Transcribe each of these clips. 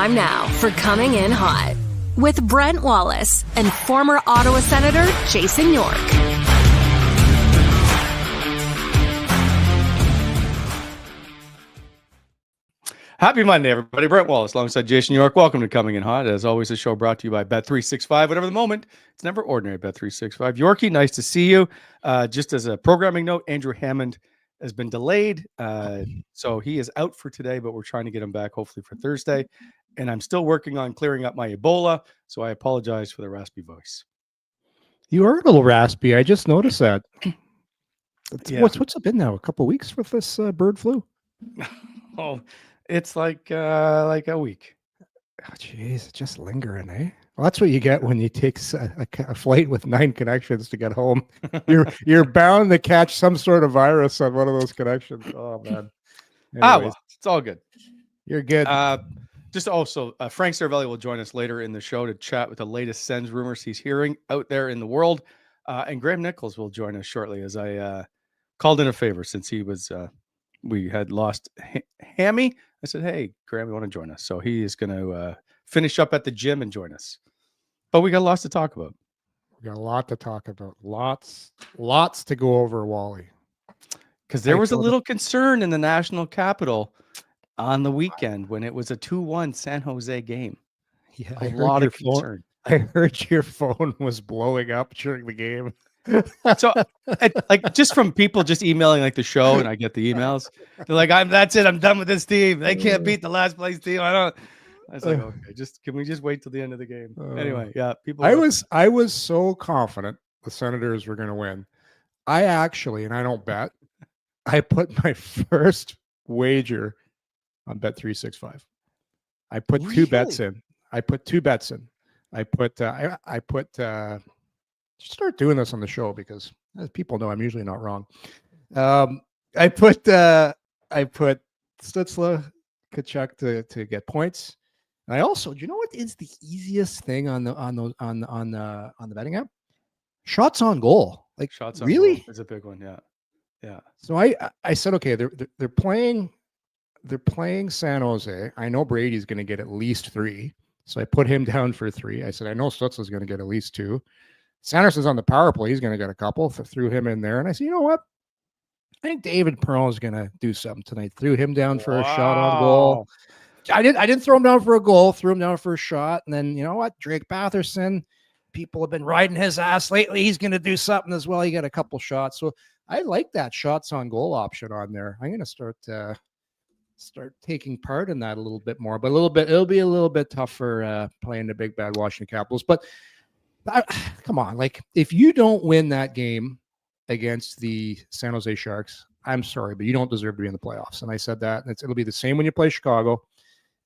time now for Coming In Hot with Brent Wallace and former Ottawa Senator Jason York. Happy Monday, everybody. Brent Wallace alongside Jason York. Welcome to Coming In Hot. As always, the show brought to you by Bet365. Whatever the moment, it's never ordinary. Bet365. Yorkie, nice to see you. Just as a programming note, Andrew Hammond has been delayed. So he is out for today, but we're trying to get him back hopefully for Thursday. And I'm still working on clearing up my Ebola. So I apologize for the raspy voice. You are a little raspy. I just noticed that. Yeah. What's it been now? A couple of weeks with this bird flu? Oh, it's like a week. Oh, jeez, just lingering, eh? Well, that's what you get when you take a flight with 9 connections to get home. You're bound to catch some sort of virus on one of those connections. Oh man. Well, it's all good. You're good. Just also, Frank Seravalli will join us later in the show to chat with the latest Sens rumors he's hearing out there in the world. And Graham Nichols will join us shortly as I called in a favor since he was we had lost Hammy. I said, hey, Graham, you want to join us? So he is going to finish up at the gym and join us. But we got lots to talk about. We got a lot to talk about. Lots to go over, Wally. Because there was a little concern in the national capital on the weekend when it was a 2-1 San Jose game. Yeah, a lot of concern. I heard your phone was blowing up during the game. So, like, just from people just emailing like the show, and I get the emails. They're like, "That's it. I'm done with this team. They can't beat the last place team. I was like, okay, can we just wait till the end of the game? Anyway, yeah. People. I was so confident the Senators were going to win. I actually, and I don't bet, I put my first wager on Bet365. I put Really? 2 bets in. I put start doing this on the show because as people know I'm usually not wrong. I put Stutzle, Tkachuk to get points. And I also, do you know what is the easiest thing on the betting app? Shots on goal. Like Shots on really? goal is a big one. Yeah. So I said, okay, they're playing San Jose. I know Brady's going to get at least 3. So I put him down for 3. I said, I know Stutzle's going to get at least 2. Sanderson's on the power play. He's going to get a couple. Threw him in there. And I said, you know what? I think David Perron is going to do something tonight. Threw him down for a shot on goal. I didn't throw him down for a goal. Threw him down for a shot. And then, you know what? Drake Batherson, people have been riding his ass lately. He's going to do something as well. He got a couple shots. So I like that shots on goal option on there. I'm going to start taking part in that a little bit more, but it'll be a little bit tougher playing the big bad Washington Capitals. But come on, like if you don't win that game against the San Jose Sharks, I'm sorry, but you don't deserve to be in the playoffs. And I said that, and it'll be the same when you play Chicago.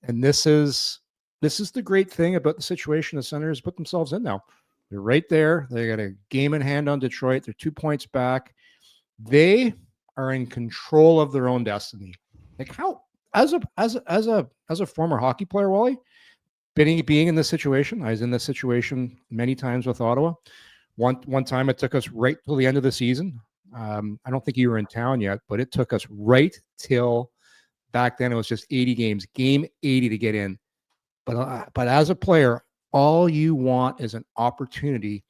And this is the great thing about the situation the Senators put themselves in now. They're right there. They got a game in hand on Detroit. They're 2 points back. They are in control of their own destiny. Like how, as a former hockey player, Wally, being in this situation, I was in this situation many times with Ottawa. One time it took us right till the end of the season. I don't think you were in town yet, but it took us right till back then. It was just 80 games, game 80 to get in. But as a player, all you want is an opportunity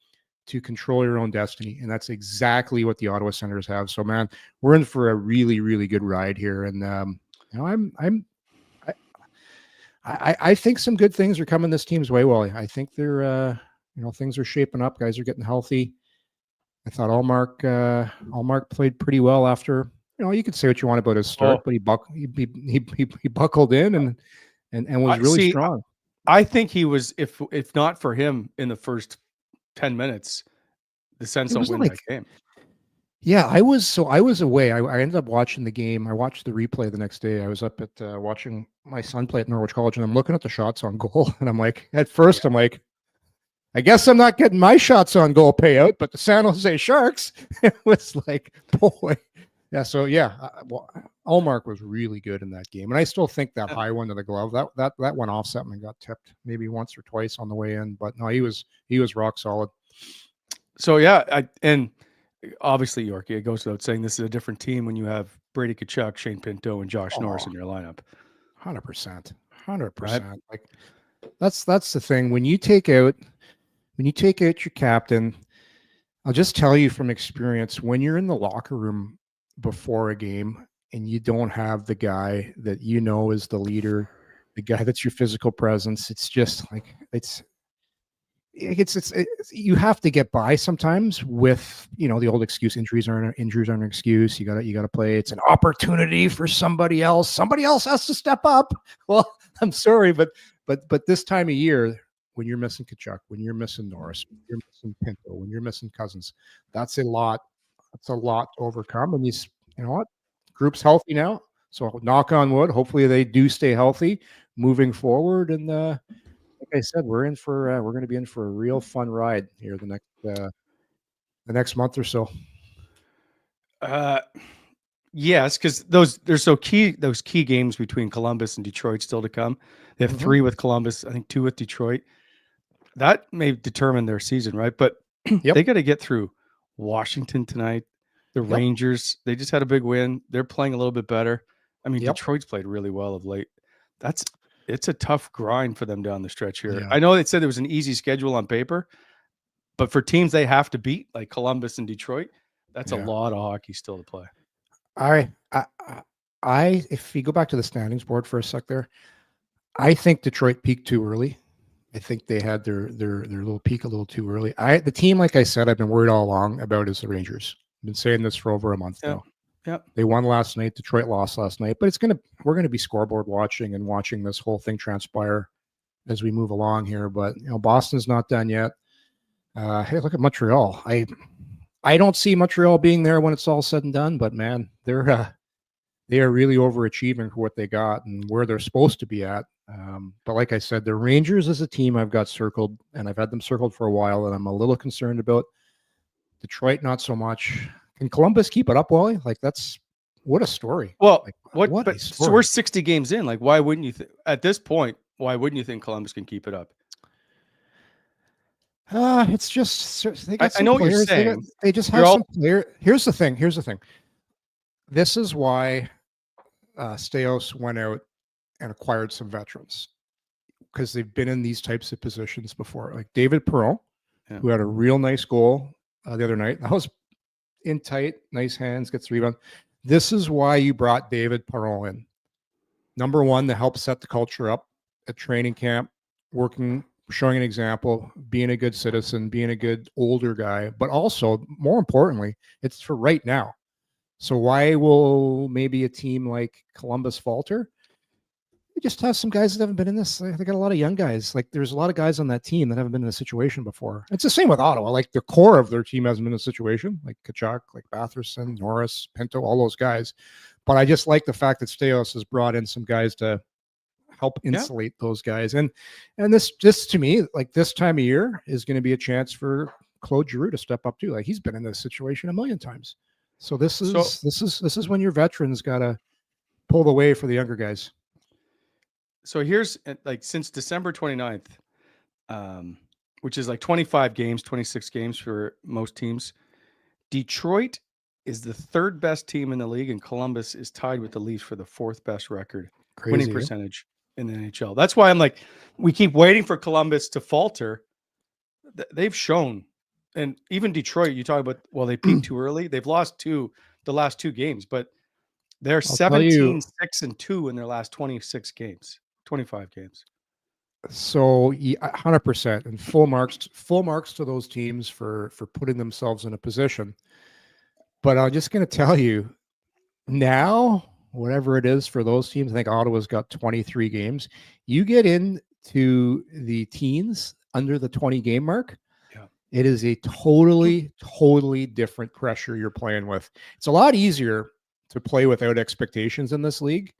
to control your own destiny, and that's exactly what the Ottawa Senators have. So, man, we're in for a really, really good ride here, and I think some good things are coming this team's way, Wally. I think they're, things are shaping up. Guys are getting healthy. I thought Allmark played pretty well after. You could say what you want about his start, but he buckled in and was really strong. I think he was, if not for him in the first 10 minutes, the Sens don't win that game. Yeah, I was away. I ended up watching the game. I watched the replay the next day. I was up at watching my son play at Norwich College, and I'm looking at the shots on goal, and I'm like, I'm like, I guess I'm not getting my shots on goal payout, but the San Jose Sharks, it was like, boy. Yeah, so Allmark was really good in that game, and I still think that high one to the glove that went off something and got tipped maybe once or twice on the way in, but no, he was rock solid. So and obviously, Yorkie, it goes without saying this is a different team when you have Brady Tkachuk, Shane Pinto, and Josh Norris in your lineup. 100%. 100%. Like that's the thing. When you take out your captain, I'll just tell you from experience, when you're in the locker room before a game and you don't have the guy that you know is the leader, the guy that's your physical presence, it's just like it's you have to get by sometimes with, the old excuse, injuries aren't an excuse. You gotta play. It's an opportunity for somebody else. Somebody else has to step up. Well, I'm sorry, but this time of year, when you're missing Tkachuk, when you're missing Norris, when you're missing Pinto, when you're missing Cousins, that's a lot to overcome. And you know what? Group's healthy now. So knock on wood. Hopefully they do stay healthy moving forward. And like I said, we're going to be in for a real fun ride here the next month or so. Yes, because those key games between Columbus and Detroit still to come. They have 3 with Columbus, I think 2 with Detroit. That may determine their season, right? But they got to get through Washington tonight. The Rangers, they just had a big win. They're playing a little bit better. I mean, Detroit's played really well of late. It's a tough grind for them down the stretch here. Yeah. I know they said it was an easy schedule on paper, but for teams they have to beat, like Columbus and Detroit, that's a lot of hockey still to play. If you go back to the standings board for a sec there, I think Detroit peaked too early. I think they had their little peak a little too early. The team, like I said, I've been worried all along about is the Rangers. I've been saying this for over a month now. Yep. They won last night. Detroit lost last night, but we're gonna be scoreboard watching this whole thing transpire as we move along here. But Boston's not done yet. Hey, look at Montreal. I don't see Montreal being there when it's all said and done, but man, they are really overachieving for what they got and where they're supposed to be at. But like I said, the Rangers is a team I've got circled, and I've had them circled for a while, and I'm a little concerned about. Detroit, not so much. Can Columbus keep it up, Wally? Like, what a story. Well, a story. So we're 60 games in. Like, why wouldn't you at this point, why wouldn't you think Columbus can keep it up? It's just they got I know what you're players. saying. They just have some player. Here's the thing. This is why Steos went out and acquired some veterans, because they've been in these types of positions before. Like David Perron, who had a real nice goal the other night. That was in tight, nice hands, gets the rebound. This is why you brought David Perron in. Number one, to help set the culture up at training camp, showing an example, being a good citizen, being a good older guy, but also, more importantly, it's for right now. So why will maybe a team like Columbus falter? They just have some guys that haven't been in this. They got a lot of young guys. Like, there's a lot of guys on that team that haven't been in a situation before. It's the same with Ottawa. Like, the core of their team hasn't been in a situation. Like Tkachuk, like Batherson, Norris, Pinto, all those guys. But I just like the fact that Steos has brought in some guys to help insulate those guys. And this to me, like, this time of year is going to be a chance for Claude Giroux to step up too. Like, he's been in this situation a million times. So this is when your veterans got to pull the way for the younger guys. So here's, like, since December 29th, which is like 25 games, 26 games for most teams, Detroit is the 3rd best team in the league, and Columbus is tied with the Leafs for the 4th best record winning percentage in the NHL. That's why I'm like, we keep waiting for Columbus to falter. They've shown, and even Detroit, you talk about, well, they peaked too early. They've lost the last 2 games, but they're 17-6-2 in their last 25 games. So 100% and full marks to those teams for putting themselves in a position. But I'm just going to tell you now, whatever it is for those teams, I think Ottawa's got 23 games. You get into the teens under the 20 game mark. Yeah. It is a totally different pressure you're playing with. It's a lot easier to play without expectations in this league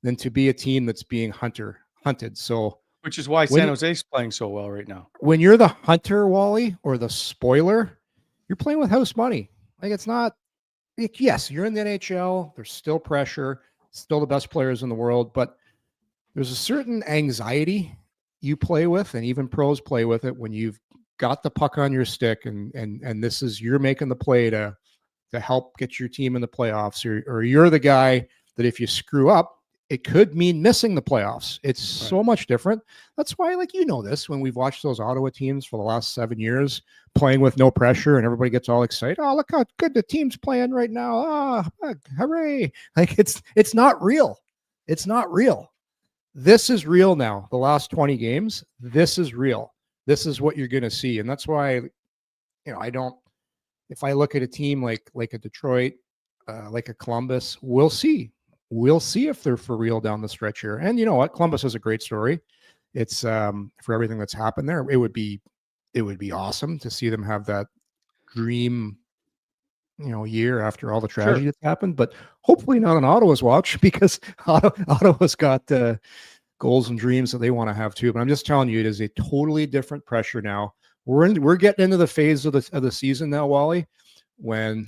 than to be a team that's being hunted. So, which is why San Jose's playing so well right now. When you're the hunter, Wally, or the spoiler, you're playing with house money. Like, it's not, yes, you're in the NHL. There's still pressure, still the best players in the world, but there's a certain anxiety you play with, and even pros play with it when you've got the puck on your stick, and this is, you're making the play to help get your team in the playoffs, or you're the guy that if you screw up, it could mean missing the playoffs. It's so much different. That's why, like, this, when we've watched those Ottawa teams for the last 7 years playing with no pressure and everybody gets all excited. Oh, look how good the team's playing right now. Hooray. Like, it's not real. It's not real. This is real now. The last 20 games, this is real. This is what you're going to see. And that's why, if I look at a team like a Detroit, like a Columbus, we'll see. We'll see if they're for real down the stretch here. And you know what? Columbus is a great story. It's for everything that's happened there. It would be awesome to see them have that dream, year after all the tragedy that's happened. But hopefully not on Ottawa's watch, because Ottawa's got goals and dreams that they want to have too. But I'm just telling you, it is a totally different pressure now. We're getting into the phase of the season now, Wally, when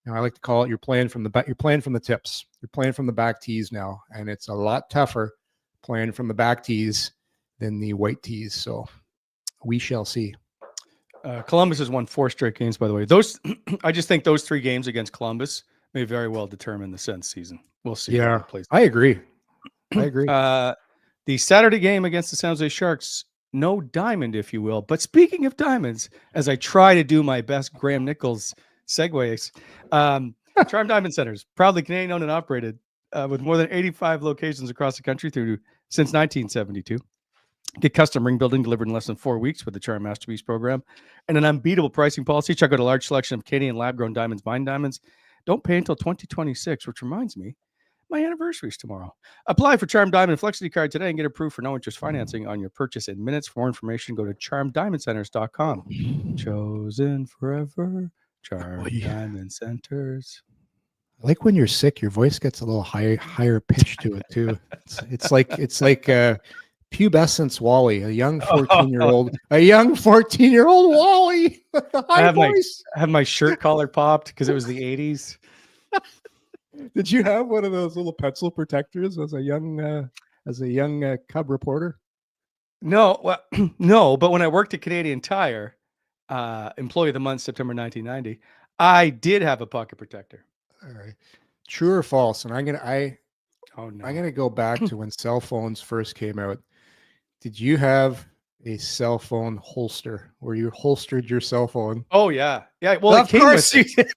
I like to call it, you're playing from the back, you're playing from the tips, you're playing from the back tees now, and it's a lot tougher playing from the back tees than the white tees. So we shall see. Columbus has won 4 straight games, by the way. I just think those 3 games against Columbus may very well determine the Sens season. We'll see. Yeah, I agree. The Saturday game against the San Jose Sharks, no diamond, if you will. But speaking of diamonds, as I try to do my best Graham Nichols segues, Charm Diamond Centers, proudly Canadian owned and operated, with more than 85 locations across the country since 1972. Get custom ring building delivered in less than 4 weeks with the Charm Masterpiece program and an unbeatable pricing policy. Check out a large selection of Canadian lab-grown diamonds, mine diamonds. Don't pay until 2026, which reminds me, my anniversary is tomorrow. Apply for Charm Diamond Flexity Card today and get approved for no interest financing on your purchase in minutes. For more information, go to charmdiamondcenters.com. Chosen forever, Charm Diamond Centers. I like when you're sick, your voice gets a little higher pitch to it too. It's like pubescence Wally, a young 14-year-old Wally with the high voice. I have my shirt collar popped because it was the 80s. Did you have one of those little pencil protectors as a young Cub reporter? No, no. But when I worked at Canadian Tire, Employee of the Month, September 1990, I did have a pocket protector. All right, true or false? And I'm gonna go back to when cell phones first came out. Did you have a cell phone holster where you holstered your cell phone? Oh yeah. Well, of course you did.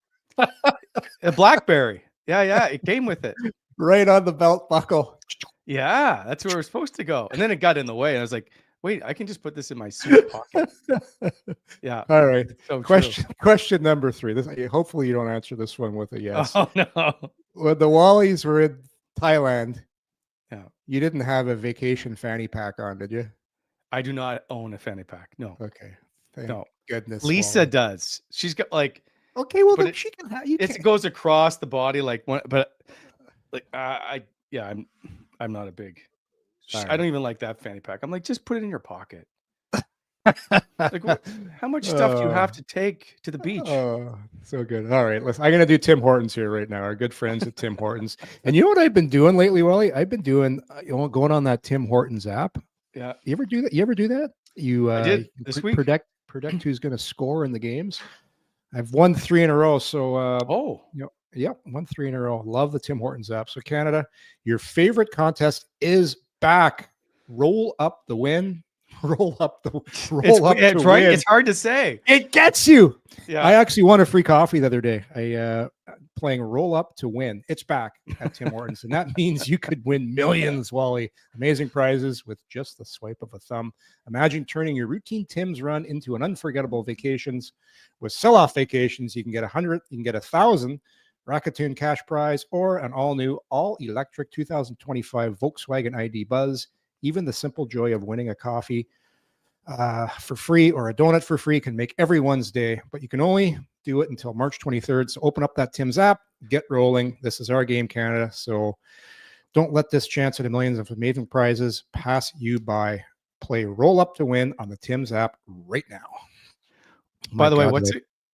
A BlackBerry. Yeah, it came with it. Right on the belt buckle. Yeah, that's where we're supposed to go. And then it got in the way. And I was like, wait, I can just put this in my suit pocket. Yeah. All right. So question number 3. Hopefully you don't answer this one with a yes. Oh, no. When the Wallies were in Thailand, you didn't have a vacation fanny pack on, did you? I do not own a fanny pack. No. Okay. Thank goodness. Lisa does. She's got like. Okay, well, then she can have. It goes across the body like one, but like I'm not a big. I don't even like that fanny pack. I'm like, just put it in your pocket. Like, how much stuff do you have to take to the beach? Oh, so good. All right, listen, I'm gonna do Tim Hortons here right now. Our good friends at Tim Hortons, and you know what I've been doing lately, Wally? I've been doing, going on that Tim Hortons app. Yeah. You ever do that? I did this week. Predict who's going to score in the games. I've won 3 in a row. So, won 3 in a row. Love the Tim Hortons app. So, Canada, your favorite contest is back. Roll up the win. Roll up the it's right. Win. It's hard to say. It gets you. Yeah. I actually won a free coffee the other day. Playing roll up to win. It's back at Tim Hortons, and that means you could win millions, Wally. Amazing prizes with just the swipe of a thumb. Imagine turning your routine Tim's run into an unforgettable vacations. With sell-off vacations, you can get 100, you can get 1,000 Rakuten cash prize or an all-new, all-electric 2025 Volkswagen ID Buzz. Even the simple joy of winning a coffee for free or a donut for free can make everyone's day, but you can only do it until March 23rd. So open up that Tim's app, get rolling. This is our game, Canada. So don't let this chance at a millions of amazing prizes pass you by. Play roll up to win on the Tim's app right now. By the way,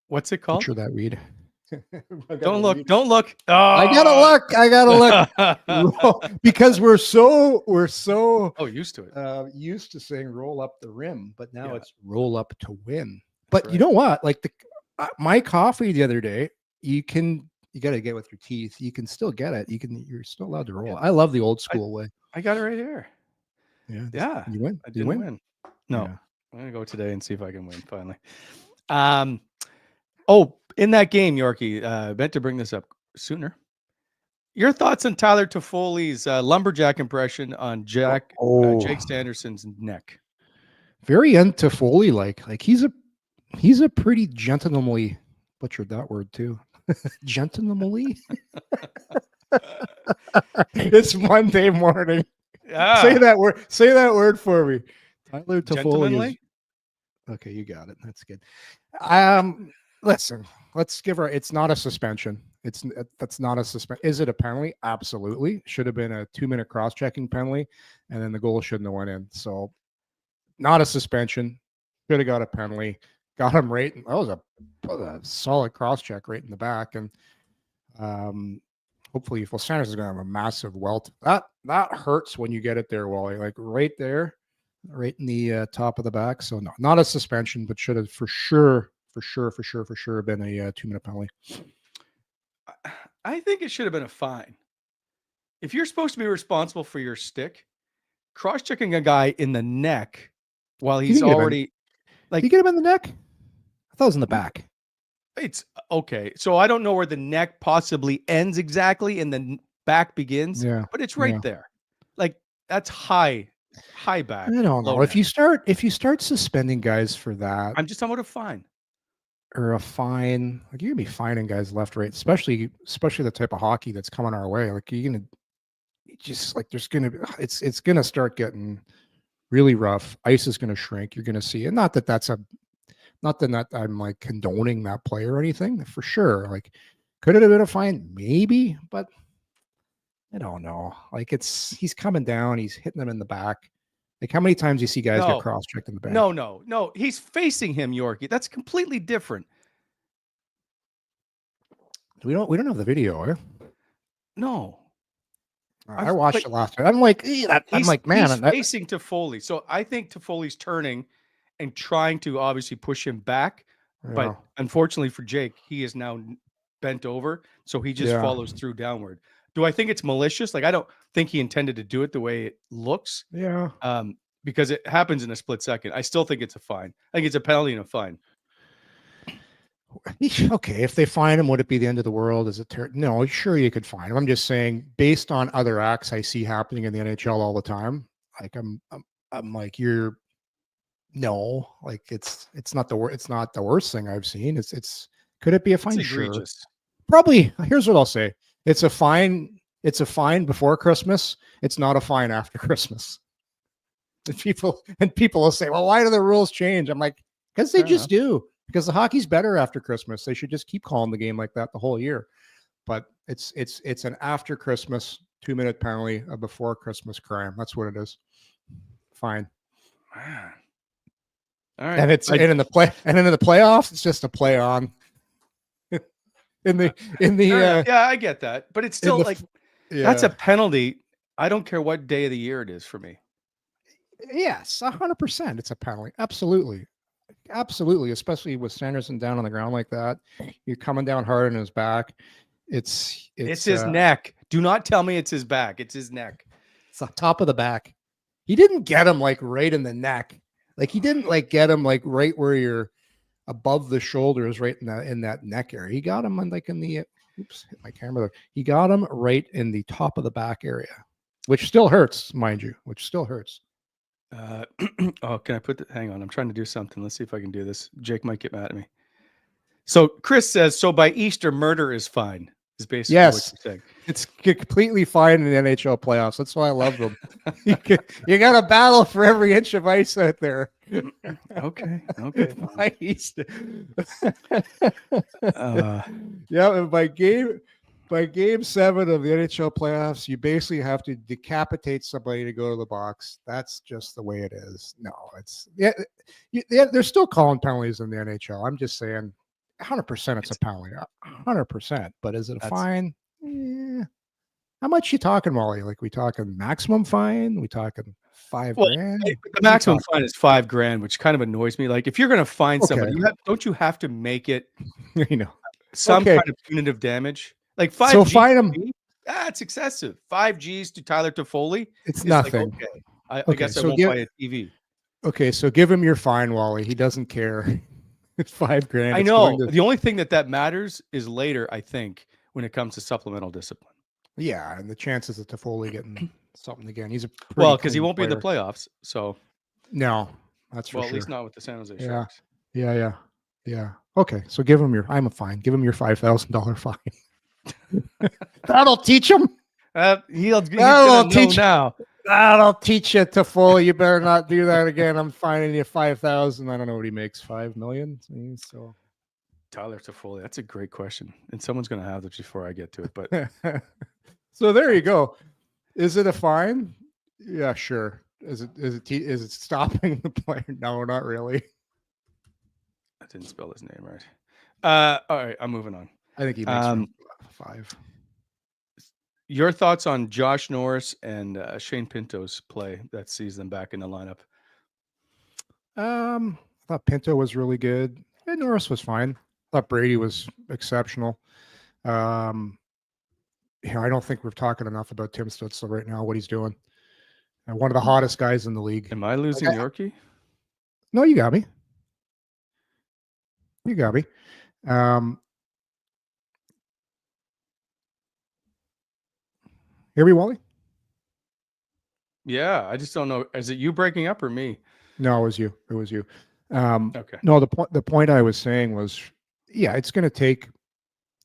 what's it called? Picture that read. Don't look. Oh, I gotta look. Because we're so used to it. Used to saying roll up the rim, but now it's roll up to win. But you know what? Like my coffee the other day, you can you got to get with your teeth. You can still get it. You're still allowed to roll. I love the old school way. I got it right here. Yeah. You win. I Did you win? No. Yeah. I'm gonna go today and see if I can win finally. In that game, Yorkie, meant to bring this up sooner. Your thoughts on Tyler Toffoli's lumberjack impression on Jake Sanderson's neck? Very into Toffoli like he's a pretty gentlemanly, butchered that word too. Gentlemanly. It's Monday morning. Yeah. Say that word for me. Tyler Toffoli. Okay, you got it. That's good. Listen, let's give her. It's not a suspension. That's not a suspension. Is it a penalty? Absolutely. Should have been a 2-minute cross-checking penalty, and then the goal shouldn't have went in. So, not a suspension. Should have got a penalty. Got him right. That was a solid cross-check right in the back, and hopefully, Sanders is going to have a massive welt. That hurts when you get it there, Wally. Like right there, right in the top of the back. So no, not a suspension, but should have for sure been a 2-minute penalty. I think it should have been a fine. If you're supposed to be responsible for your stick, cross-checking a guy in the neck while he's already you get him in the neck? I thought it was in the back. It's okay. So I don't know where the neck possibly ends exactly and the back begins. Yeah, but it's right there. Like that's high back. I don't know. If you start suspending guys for that, I'm just talking about a fine. Or a fine, like you're gonna be fining guys left, right, especially the type of hockey that's coming our way. Like you're gonna it's gonna start getting really rough. Ice is gonna shrink. You're gonna see, and not that I'm like condoning that play or anything, for sure. Like, could it have been a fine? Maybe, but I don't know. Like he's coming down, he's hitting them in the back. Like how many times do you see guys get cross-checked in the back? No. He's facing him, Yorkie. That's completely different. We don't have the video, eh? No. I watched it last night. I'm like, man, he's facing Toffoli. So I think Toffoli's turning and trying to obviously push him back. Yeah. But unfortunately for Jake, he is now bent over. So he just follows through downward. Do I think it's malicious? Like, I don't think he intended to do it the way it looks. Yeah. Because it happens in a split second. I still think it's a fine. I think it's a penalty and a fine. Okay, if they fine him, would it be the end of the world? Is it no, sure you could fine him. I'm just saying, based on other acts I see happening in the NHL all the time, like I'm like, it's not the worst thing I've seen. It's could it be a fine? Sure. Probably. Here's what I'll say. It's a fine before Christmas. It's not a fine after Christmas. And people will say, well, why do the rules change? I'm like, because they just do. Because the hockey's better after Christmas. They should just keep calling the game like that the whole year. But it's an after Christmas 2-minute penalty, a before Christmas crime. That's what it is. Fine. Man. All right. And in the playoffs, it's just a play on. I get that, but it's still that's a penalty. I don't care what day of the year it is for me. Yes, 100%. It's a penalty. Absolutely. Especially with Sanderson down on the ground like that. You're coming down hard on his back. It's his neck. Do not tell me it's his back. It's his neck. It's the top of the back. He didn't get him like right in the neck. Like he didn't like get him like right where you're above the shoulders, right in that neck area. He got him hit my camera there. He got him right in the top of the back area, which still hurts, mind you, can I hang on, I'm trying to do something. Let's see if I can do this. Jake might get mad at me. So Chris says, so by Easter, murder is fine, is basically what you're saying. It's completely fine in the NHL playoffs. That's why I love them. You got to battle for every inch of ice out there. Okay. By Easter. And by game 7 of the NHL playoffs, you basically have to decapitate somebody to go to the box. That's just the way it is. No, they're still calling penalties in the NHL. I'm just saying 100% it's a penalty. 100%. But is it a fine? Yeah. How much you talking, Wally? Like, we talking maximum fine? We talking $5,000? The maximum fine is $5,000, which kind of annoys me. Like, if you're going to fine somebody, don't you have to make it some kind of punitive damage? Like 5 So Gs fine to him. me, that's excessive. 5 Gs to Tyler Toffoli It's is nothing. like, okay, I Okay, guess I so won't buy a TV. Okay, so give him your fine, Wally. He doesn't care. It's $5,000. I It's going know. to The only thing that matters is later, I think, when it comes to supplemental discipline. yeah, and the chances of Toffoli getting something again. He's a pretty Well, because he clean won't be in the player. playoffs. So, No, that's for well, at sure. least not with the San Jose Yeah. Sharks. Yeah. Okay, so give him your. I'm fine. Give him your $5,000 fine. That'll teach him. He's That'll gonna know teach now. That'll teach you, Toffoli. You better not do that again. I'm fining you 5,000. I don't know what he makes. 5 million. So Tyler Toffoli. That's a great question, and someone's gonna have this before I get to it. But so there you go. Is it a fine? Yeah, sure. Is it stopping the player? No, not really. I didn't spell his name right. All right, I'm moving on. I think he makes around 5. Your thoughts on Josh Norris and Shane Pinto's play that sees them back in the lineup? I thought Pinto was really good. And Norris was fine. I thought Brady was exceptional. I don't think we're talking enough about Tim Stutzle right now, what he's doing. One of the hottest guys in the league. Am I losing Yorkie? No, you got me. You got me. Hear me, Wally? Yeah, I just don't know. Is it you breaking up or me? No, it was you. It was you. Okay. No, the point I was saying was, yeah, it's going to take.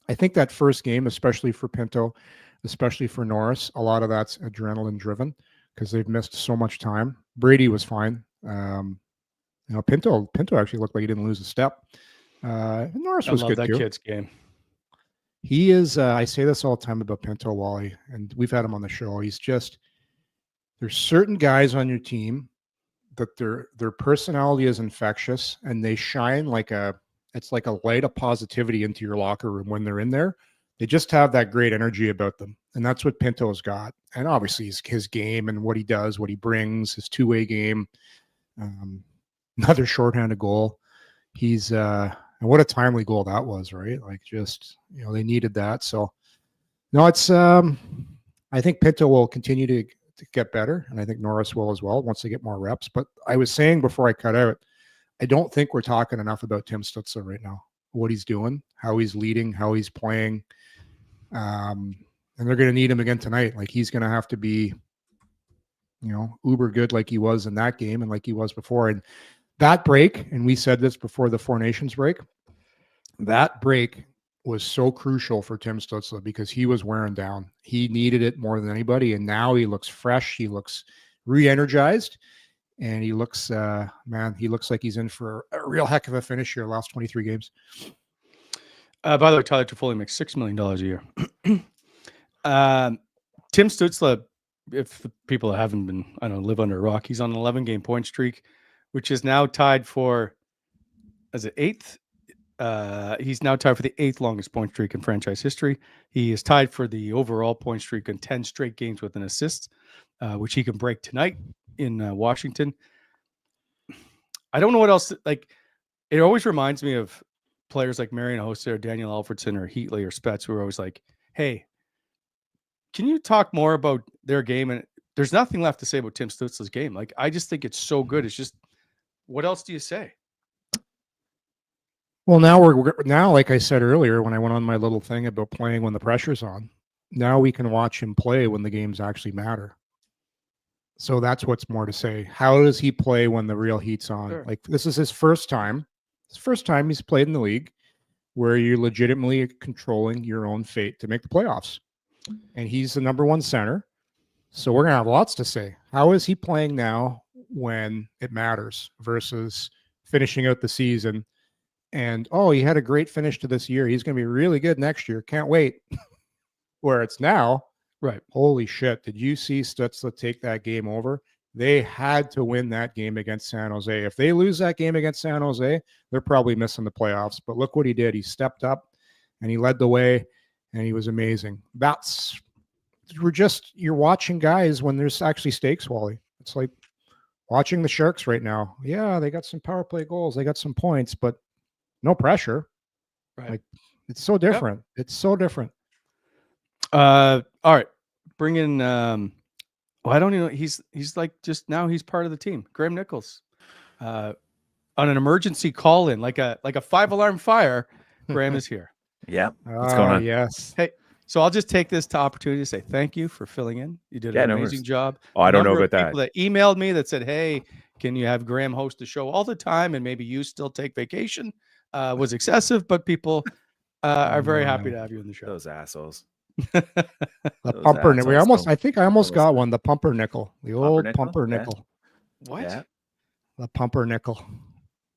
I think that first game, especially for Pinto, especially for Norris, a lot of that's adrenaline driven because they've missed so much time. Brady was fine. Pinto actually looked like he didn't lose a step. Norris was good that too. kid's game. He is. I say this all the time about Pinto, Wally, and we've had him on the show. He's just. There's certain guys on your team that their personality is infectious and they shine it's like a light of positivity into your locker room when they're in there. They just have that great energy about them. And that's what Pinto's got. And obviously his game and what he does, what he brings, his two-way game, another shorthanded goal. He's and what a timely goal that was, right? Like just, they needed that. So no, it's I think Pinto will continue to get better, and I think Norris will as well once they get more reps. But I was saying before I cut out, I don't think we're talking enough about Tim Stutzle right now, what he's doing, how he's leading, how he's playing. And they're going to need him again tonight. Like he's going to have to be, uber good like he was in that game and like he was before. And that break, and we said this before the Four Nations break, that break was so crucial for Tim Stutzle because he was wearing down. He needed it more than anybody, and now he looks fresh. He looks re-energized, and he looks, he looks like he's in for a real heck of a finish here. Last 23 games. By the way, Tyler Toffoli makes $6 million a year. Tim Stutzle, if the people haven't been, live under a rock, he's on an 11-game point streak, which is now tied for, is it 8th? He's now tied for the 8th longest point streak in franchise history. He is tied for the overall point streak on 10 straight games with an assist, which he can break tonight in Washington. I don't know what else. It always reminds me of players like Marian Hossa or Daniel Alfredson or Heatley or Spets who are always like, hey, can you talk more about their game? And there's nothing left to say about Tim Stutzle's game. I just think it's so good. It's just, what else do you say? Well, now, like I said earlier, when I went on my little thing about playing when the pressure's on, now we can watch him play when the games actually matter. So that's what's more to say. How does he play when the real heat's on? Sure. This is his first time. It's the first time he's played in the league where you're legitimately controlling your own fate to make the playoffs. And he's the number one center. So we're going to have lots to say. How is he playing now when it matters versus finishing out the season? And, he had a great finish to this year. He's going to be really good next year. Can't wait. Where it's now, right? Holy shit. Did you see Stutzle take that game over? They had to win that game against San Jose. If they lose that game against San Jose, they're probably missing the playoffs. But look what he did. He stepped up and he led the way and he was amazing. You're watching guys when there's actually stakes, Wally. It's like watching the Sharks right now. Yeah, they got some power play goals. They got some points, but no pressure. Right. It's so different. Yep. It's so different. All right. Bring in. Well, I don't even know. He's like just now. He's part of the team. Graham Nichols. On an emergency call in, like a 5-alarm fire. Graham is here. Yeah. What's going on? Yes. Hey, so I'll just take this opportunity to say thank you for filling in. You did an amazing job. Oh, I don't know about that. People that emailed me that said, "Hey, can you have Graham host the show all the time?" And maybe you still take vacation. Was excessive, but people are very happy to have you in the show. Those assholes. The pumpernickel. I think I almost got one. The pumpernickel. The old pumpernickel. What? Yeah. The pumpernickel.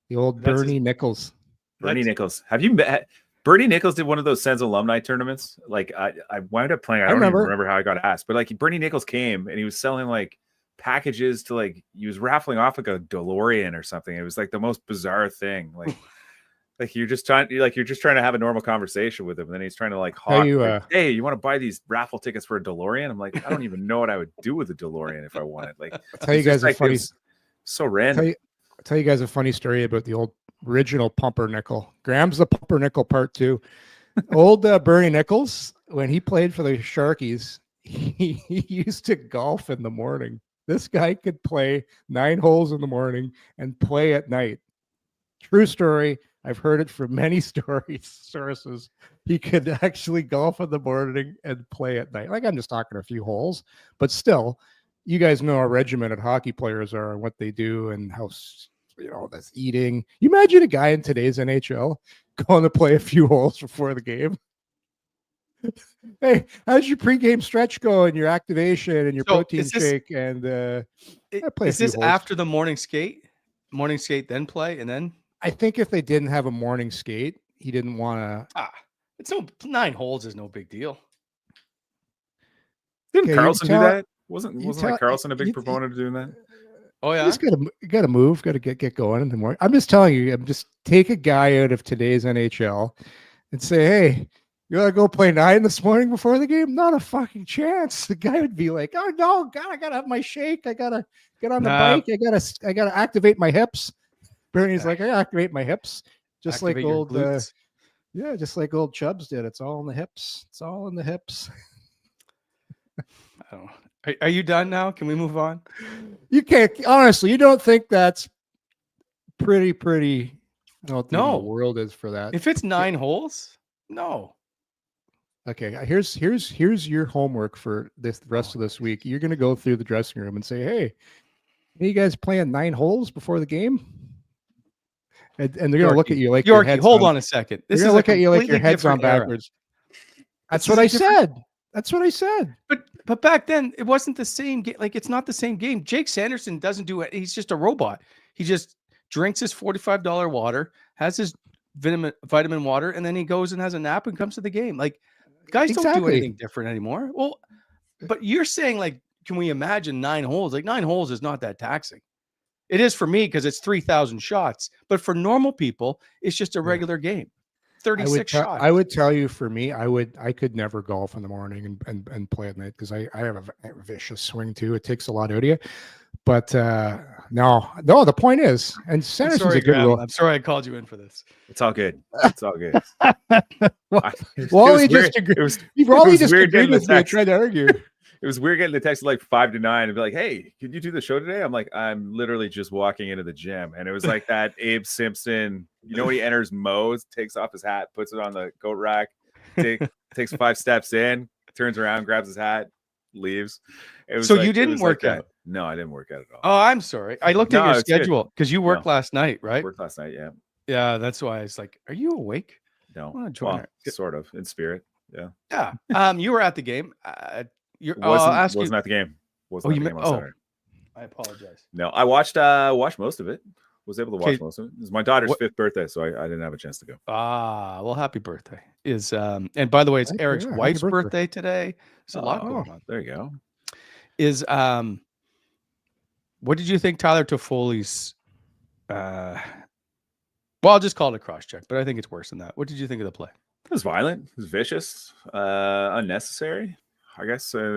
The old Bernie Nichols. Bernie Nichols. Have you met? Bernie Nichols did one of those Sens alumni tournaments. Like I wound up playing. I don't even remember how I got asked, but like Bernie Nichols came and he was selling like packages to like he was raffling off like a DeLorean or something. It was like the most bizarre thing. Like you're just trying to have a normal conversation with him, and then he's trying to like hawk. Hey, you want to buy these raffle tickets for a DeLorean? I'm like, I don't even know what I would do with a DeLorean if I wanted. Like, I'll tell you guys a funny. So random. I'll tell you guys a funny story about the old original pumpernickel. Graham's the pumpernickel part 2. Old Bernie Nichols, when he played for the Sharkies, he used to golf in the morning. This guy could play 9 holes in the morning and play at night. True story. I've heard it from many sources. He could actually golf in the morning and play at night. Like I'm just talking a few holes, but still, you guys know how regimented hockey players are and what they do and how, that's eating. You imagine a guy in today's NHL going to play a few holes before the game. Hey, how's your pregame stretch go and your activation and your protein shake? And is this after the morning skate? Morning skate, then play, and then? I think if they didn't have a morning skate, he didn't want to. It's 9 holes is no big deal. Didn't Carlson do that? Wasn't like Carlson a big proponent of doing that? Oh yeah, you got to move, got to get going in the morning. I'm just telling you, take a guy out of today's NHL and say, hey, you gotta go play 9 this morning before the game? Not a fucking chance. The guy would be like, oh no, God, I gotta have my shake. I gotta get on the bike. I gotta activate my hips. Bernie's like, I activate my hips, just like old, just like old Chubbs did. It's all in the hips. It's all in the hips. I don't know. Are you done now? Can we move on? You can't. Honestly, you don't think that's pretty? I don't think the world is for that. If it's 9 holes, no. Okay, here's your homework for the rest of this week. You're gonna go through the dressing room and say, hey, are you guys playing 9 holes before the game? And they're going to look at you like Yorkie, hold on a second. They're going to look at you like your head's on backwards. That's what I said. That's what I said. But back then, it wasn't the same game. Like, it's not the same game. Jake Sanderson doesn't do it. He's just a robot. He just drinks his $45 water, has his vitamin water, and then he goes and has a nap and comes to the game. Like, guys don't do anything different anymore. Well, but you're saying, like, can we imagine 9 holes? Like, 9 holes is not that taxing. It is for me because it's 3,000 shots. But for normal people, it's just a regular game. 36 shots. I would tell you, for me, I could never golf in the morning and play at night because I have a vicious swing too. It takes a lot out of you. But no, the point is, and Sanderson's a good rule. I'm sorry I called you in for this. It's all good. It's all good. Wally just agreed. Wally just agreed with me. I tried to argue. It was weird getting the text at like 5 to 9 and be like, hey, could you do the show today? I'm like, I'm literally just walking into the gym. And it was like that Abe Simpson, when he enters Moe's, takes off his hat, puts it on the goat rack, takes 5 steps in, turns around, grabs his hat, leaves. So you didn't work out? No, I didn't work out at all. Oh, I'm sorry. I looked at your schedule because you worked last night, right? I worked last night, yeah. Yeah, that's why I was like, are you awake? No, sort of, in spirit, yeah. Yeah, you were at the game. Wasn't at the game. Wasn't at the game on Saturday. I apologize. No, I watched most of it. Was able to watch most of it. It was my daughter's 5th birthday, so I didn't have a chance to go. Well, happy birthday. And by the way, it's Eric's wife's birthday today. There's a lot going on. There you go. What did you think Tyler Toffoli's I'll just call it a cross check, but I think it's worse than that. What did you think of the play? It was violent. It was vicious. Unnecessary. I guess I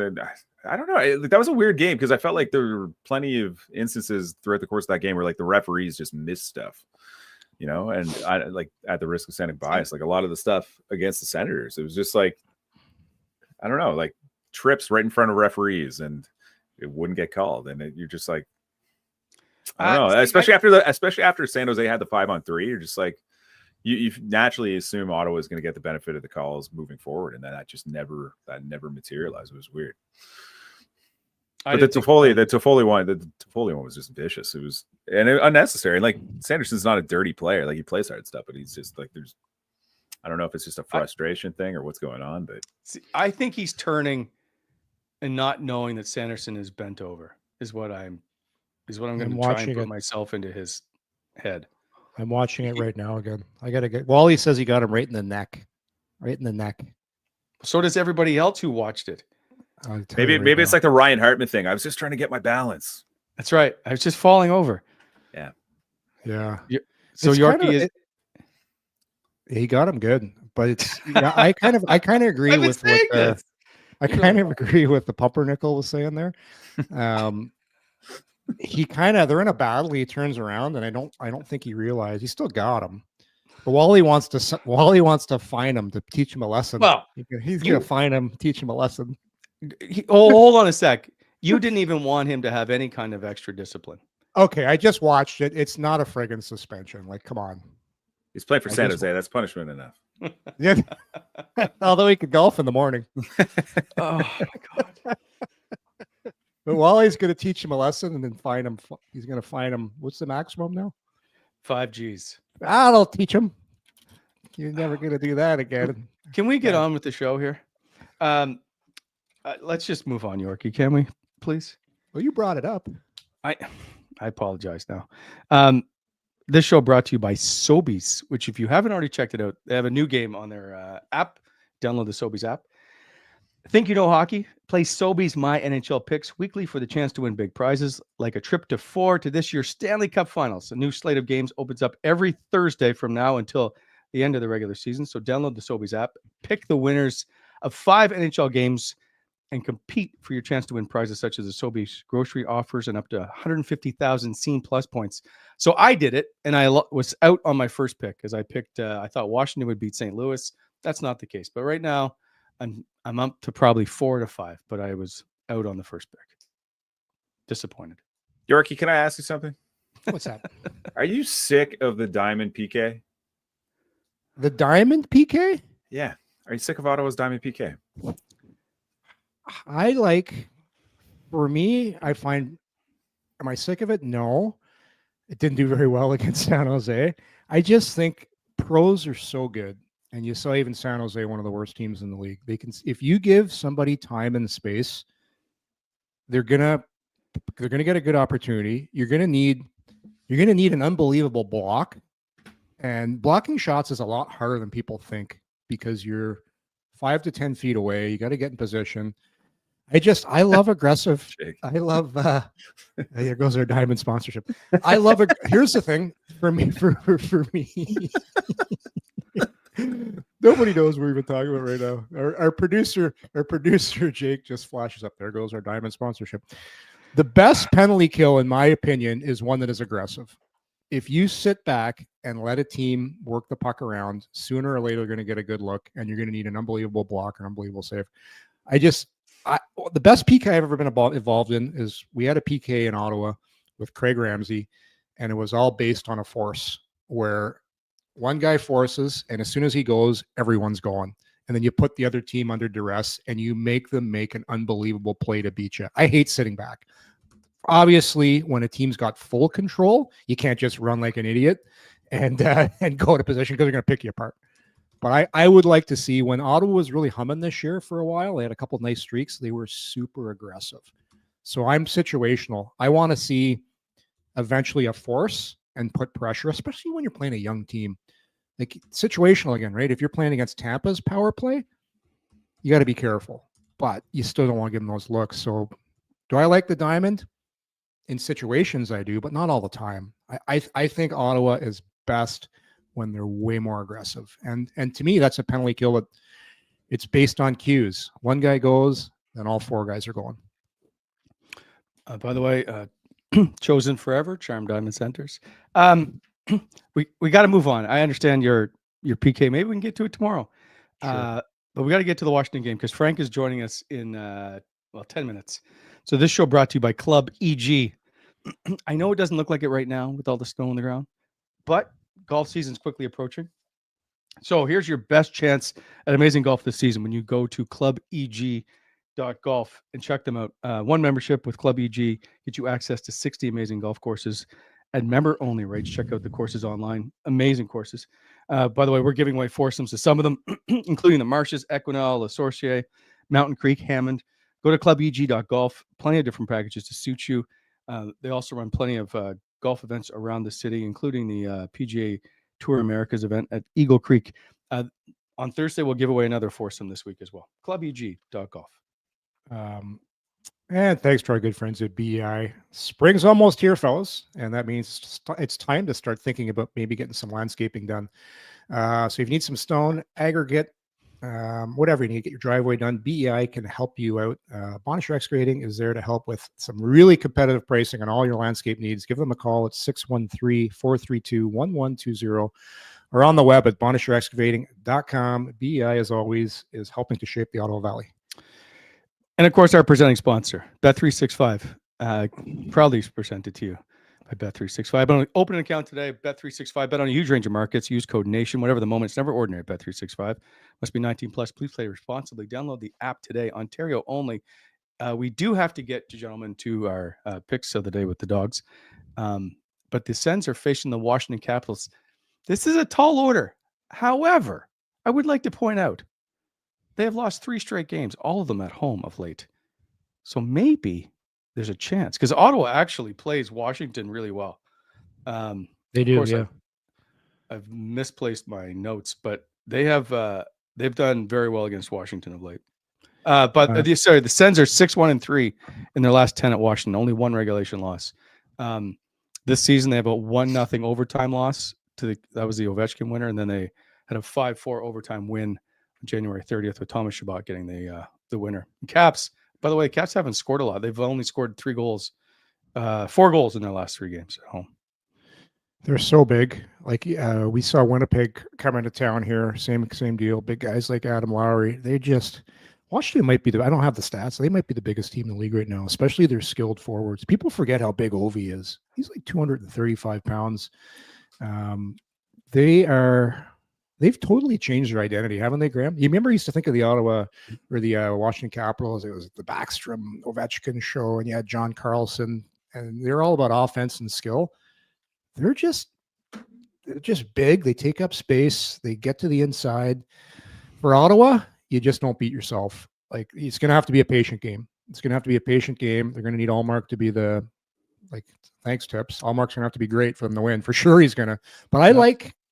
don't know. That was a weird game because I felt like there were plenty of instances throughout the course of that game where like the referees just missed stuff, and I like at the risk of sounding biased, like a lot of the stuff against the Senators, it was just like I don't know, like trips right in front of referees, and it wouldn't get called, and you're just like, I don't know. Especially after San Jose had the 5-on-3, you're just like, you naturally assume Ottawa is going to get the benefit of the calls moving forward, and then that never materialized. It was weird. But the Toffoli one was just vicious. It was unnecessary. Like, Sanderson's not a dirty player. Like, he plays hard stuff, but he's just like, I don't know if it's just a frustration thing or what's going on. But I think he's turning and not knowing that Sanderson is bent over is what I'm going to try and put myself into his head. I'm watching it right now again. I got to get. Wally says he got him right in the neck. Right in the neck. So does everybody else who watched it. Maybe it's like the Ryan Hartman thing. I was just trying to get my balance. That's right. I was just falling over. Yeah. So Yorkie he got him good, but it's I kind of agree with what I kind of agree with the Pumpernickel was saying there. They're in a battle. He turns around, and I don't think he realized he still got him. But Wally wants to fine him to teach him a lesson. Well, he's going to fine him, teach him a lesson. Hold on a sec. You didn't even want him to have any kind of extra discipline. Okay, I just watched it. It's not a friggin' suspension. Like, come on. He's playing for San Jose. That's punishment enough. Yeah. Although he could golf in the morning. Oh my God. But Wally's going to teach him a lesson and then fine him. He's going to fine him. What's the maximum now? 5 G's. I'll teach him. You're never going to do that again. Can we get on with the show here? Let's just move on, Yorkie. Can we, please? Well, you brought it up. I apologize now. This show brought to you by Sobeys, which if you haven't already checked it out, they have a new game on their app. Download the Sobeys app. Think you know hockey? Play Sobeys My NHL Picks weekly for the chance to win big prizes, like a trip to this year's Stanley Cup Finals. A new slate of games opens up every Thursday from now until the end of the regular season. So download the Sobeys app, pick the winners of 5 NHL games, and compete for your chance to win prizes such as the Sobeys grocery offers and up to 150,000 Scene Plus points. So I did it, and I was out on my first pick because I picked. I thought Washington would beat St. Louis. That's not the case. But right now, I'm up to probably 4 to 5. But I was out on the first pick. Disappointed. Yorkie, can I ask you something? What's that? Are you sick of the Diamond PK? The Diamond PK? Yeah. Are you sick of Ottawa's Diamond PK? For me, I find, am I sick of it? No. It didn't do very well against San Jose. I just think pros are so good. And you saw even San Jose, one of the worst teams in the league. They can, if you give somebody time and space, they're gonna get a good opportunity. You're gonna need an unbelievable block. And blocking shots is a lot harder than people think because you're 5 to 10 feet away. You got to get in position. I love aggressive. I love, there goes our Diamond sponsorship. I love it. Here's the thing for me, for me. Nobody knows what we're even talking about right now. Our producer, Jake just flashes up. There goes our Diamond sponsorship. The best penalty kill, in my opinion, is one that is aggressive. If you sit back and let a team work the puck around, sooner or later, they're going to get a good look, and you're going to need an unbelievable block, an unbelievable save. The best PK I've ever been involved in is we had a PK in Ottawa with Craig Ramsey, and it was all based on a force where one guy forces, and as soon as he goes, everyone's going. And then you put the other team under duress, and you make them make an unbelievable play to beat you. I hate sitting back. Obviously, when a team's got full control, you can't just run like an idiot and go to position because they're going to pick you apart. But I would like to see when Ottawa was really humming this year for a while, they had a couple of nice streaks. They were super aggressive. So I'm situational. I want to see eventually a force and put pressure, especially when you're playing a young team. Like situational again, right? If you're playing against Tampa's power play, you got to be careful. But you still don't want to give them those looks. So do I like the Diamond? In situations I do, but not all the time. I think Ottawa is best when they're way more aggressive. And to me, that's a penalty kill that it's based on cues. One guy goes, then all 4 guys are going. By the way, chosen forever, Charm Diamond Centers. We got to move on. I understand your PK. Maybe we can get to it tomorrow. Sure. But we got to get to the Washington game because Frank is joining us in 10 minutes. So this show brought to you by Club EG. I know it doesn't look like it right now with all the snow on the ground, but golf season's quickly approaching. So here's your best chance at amazing golf this season when you go to clubeg.golf and check them out. One membership with Club EG gets you access to 60 amazing golf courses at member-only rates. Check out the courses online. Amazing courses. By the way, we're giving away foursomes to some of them, including the Marshes, Equinal, Le Sorcier, Mountain Creek, Hammond. Go to clubeg.golf. Plenty of different packages to suit you. They also run plenty of golf events around the city, including the PGA Tour Americas event at Eagle Creek. On Thursday, we'll give away another foursome this week as well. clubeg.golf. And thanks to our good friends at BEI. Spring's almost here, fellas, and that means it's time to start thinking about maybe getting some landscaping done. So if you need some stone, aggregate, whatever you need to get your driveway done, BEI can help you out. Bonisher Excavating is there to help with some really competitive pricing on all your landscape needs. Give them a call at 613-432-1120 or on the web at bonisherexcavating.com. BEI, as always, is helping to shape the Ottawa Valley. And of course, our presenting sponsor, Bet365, proudly presented to you by Bet365. Open an account today, Bet365. Bet on a huge range of markets. Use code NATION, whatever the moment. It's never ordinary at Bet365. Must be 19 plus. Please play responsibly. Download the app today. Ontario only. We do have to get to, gentlemen, to our picks of the day with the dogs. But the Sens are facing the Washington Capitals. This is a tall order. However, I would like to point out, they have lost 3 straight games, all of them at home of late. So maybe there's a chance because Ottawa actually plays Washington really well. They do, yeah. I've misplaced my notes, but they've done very well against Washington of late. The Sens are 6-1-3 in their last 10 at Washington. Only 1 regulation loss. This season they have a 1-0 overtime loss that was the Ovechkin winner, and then they had a 5-4 overtime win January 30th with Thomas Chabot getting the winner. Caps, by the way, Caps haven't scored a lot. They've only scored 4 goals in their last 3 games at home. They're so big. Like we saw Winnipeg come into town here. Same deal. Big guys like Adam Lowry. Washington might be I don't have the stats. They might be the biggest team in the league right now, especially their skilled forwards. People forget how big Ovi is. He's like 235 pounds. They've totally changed their identity, haven't they, Graham? You remember you used to think of the Ottawa or the Washington Capitals. It was the Backstrom Ovechkin show, and you had John Carlson, and they're all about offense and skill. They're just big. They take up space. They get to the inside. For Ottawa, you just don't beat yourself. Like, it's going to have to be a patient game. They're going to need Allmark to be thanks tips. Allmark's going to have to be great for them to win. For sure he's going to. But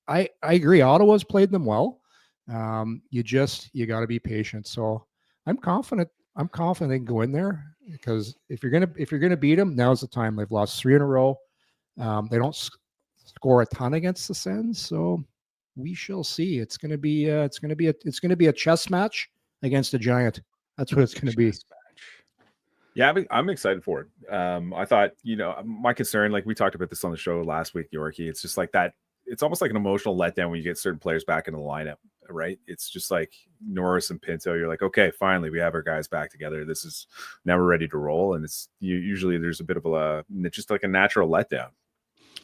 I agree. Ottawa's played them well. You got to be patient. So I'm confident they can go in there because if you're gonna beat them, now's the time. They've lost 3 in a row. They don't score a ton against the Sens, so we shall see. It's gonna be a chess match against a giant. That's what it's gonna be. Yeah, I'm excited for it. I thought, my concern, like we talked about this on the show last week, Yorkie, it's just like that. It's almost like an emotional letdown when you get certain players back in the lineup, right? It's just like Norris and Pinto. You're like, okay, finally, we have our guys back together. This is now we're ready to roll. And it's usually there's a bit of just like a natural letdown.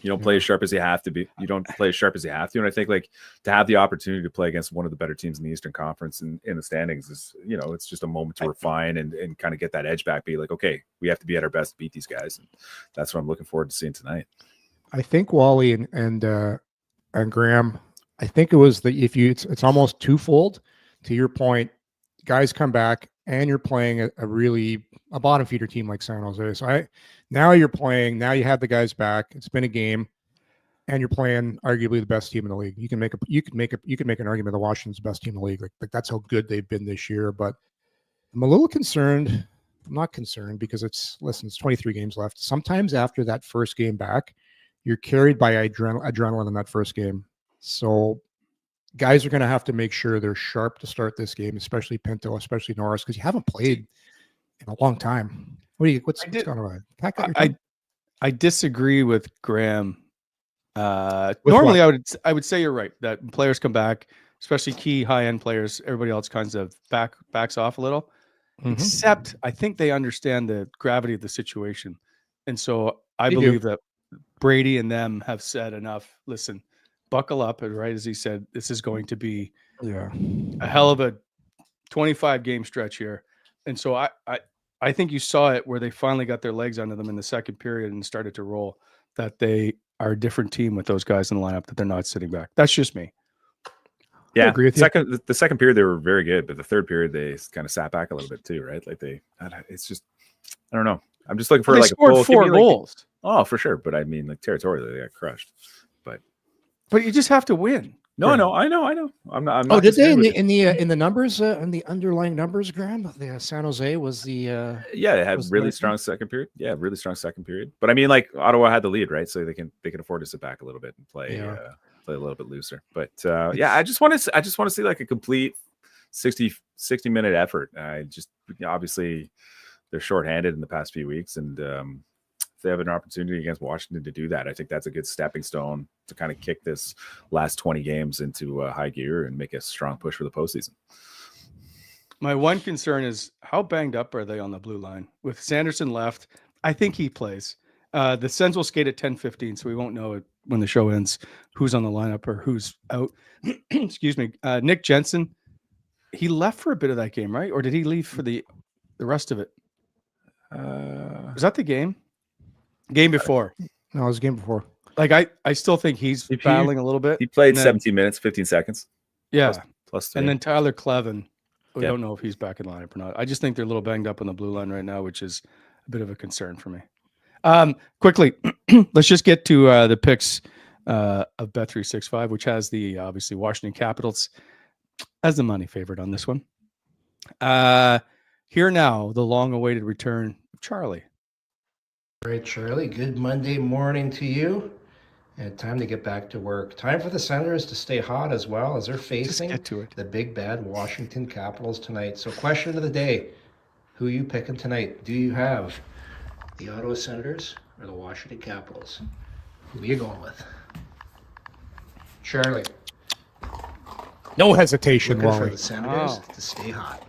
You don't play as sharp as you have to be. You don't play as sharp as you have to. And I think like to have the opportunity to play against one of the better teams in the Eastern Conference in the standings is, it's just a moment to refine and kind of get that edge back. Be like, okay, we have to be at our best to beat these guys. And that's what I'm looking forward to seeing tonight. I think Wally and Graham, I think it was it's almost twofold. To your point, guys come back and you're playing a bottom feeder team like San Jose. So now you have the guys back. It's been a game, and you're playing arguably the best team in the league. You can make an argument the Washington's the best team in the league. Like that's how good they've been this year. But I'm a little concerned. I'm not concerned because it's 23 games left. Sometimes after that first game back, you're carried by adrenaline in that first game. So guys are going to have to make sure they're sharp to start this game, especially Pinto, especially Norris, because you haven't played in a long time. What's going on? I disagree with Graham. Normally, I would say you're right that players come back, especially key high-end players. Everybody else kinds of backs off a little. Except I think they understand the gravity of the situation. And so I believe that Brady and them have said enough. Listen, buckle up. And right as he said, this is going to be a hell of a 25-game stretch here. And so I think you saw it where they finally got their legs under them in the second period and started to roll, that they are a different team with those guys in the lineup, that they're not sitting back. That's just me. Yeah, I agree with you. The second period they were very good, but the third period they kind of sat back a little bit too, right? Like it's just, I don't know. I'm just looking for they like scored a full, 4 goals. Oh, for sure. But I mean, like territorially, they got crushed. But you just have to win. No, I know. I'm not. Oh, did they in the numbers in the underlying numbers, Graham? The San Jose was the yeah, they had really strong second period. Yeah, really strong second period. But I mean, like Ottawa had the lead, right? So they can afford to sit back a little bit and play a little bit looser. But yeah, I just want to see like a complete 60 minute effort. Obviously they're shorthanded in the past few weeks, and if they have an opportunity against Washington to do that, I think that's a good stepping stone to kind of kick this last 20 games into high gear and make a strong push for the postseason. My one concern is how banged up are they on the blue line? With Sanderson left, I think he plays. The Sens will skate at 10:15, so we won't know when the show ends who's on the lineup or who's out. Excuse me. Nick Jensen, he left for a bit of that game, right? Or did he leave for the rest of it? Was that the game? Game before. No, it was the game before. Like I still think he's battling a little bit. He played 17 minutes, 15 seconds. Yeah. Plus 3. And then Tyler Clevin. We don't know if he's back in lineup or not. I just think they're a little banged up on the blue line right now, which is a bit of a concern for me. Quickly, let's just get to the picks of Bet365, which has the obviously Washington Capitals as the money favorite on this one. Here now, the long-awaited return of Charlie. All right, Charlie, good Monday morning to you. And time to get back to work. Time for the Senators to stay hot as well, as they're facing the big bad Washington Capitals tonight. So question of the day, who are you picking tonight? Do you have the Ottawa Senators or the Washington Capitals? Who are you going with? Charlie. No hesitation, Looking for Wally. the Senators to stay hot.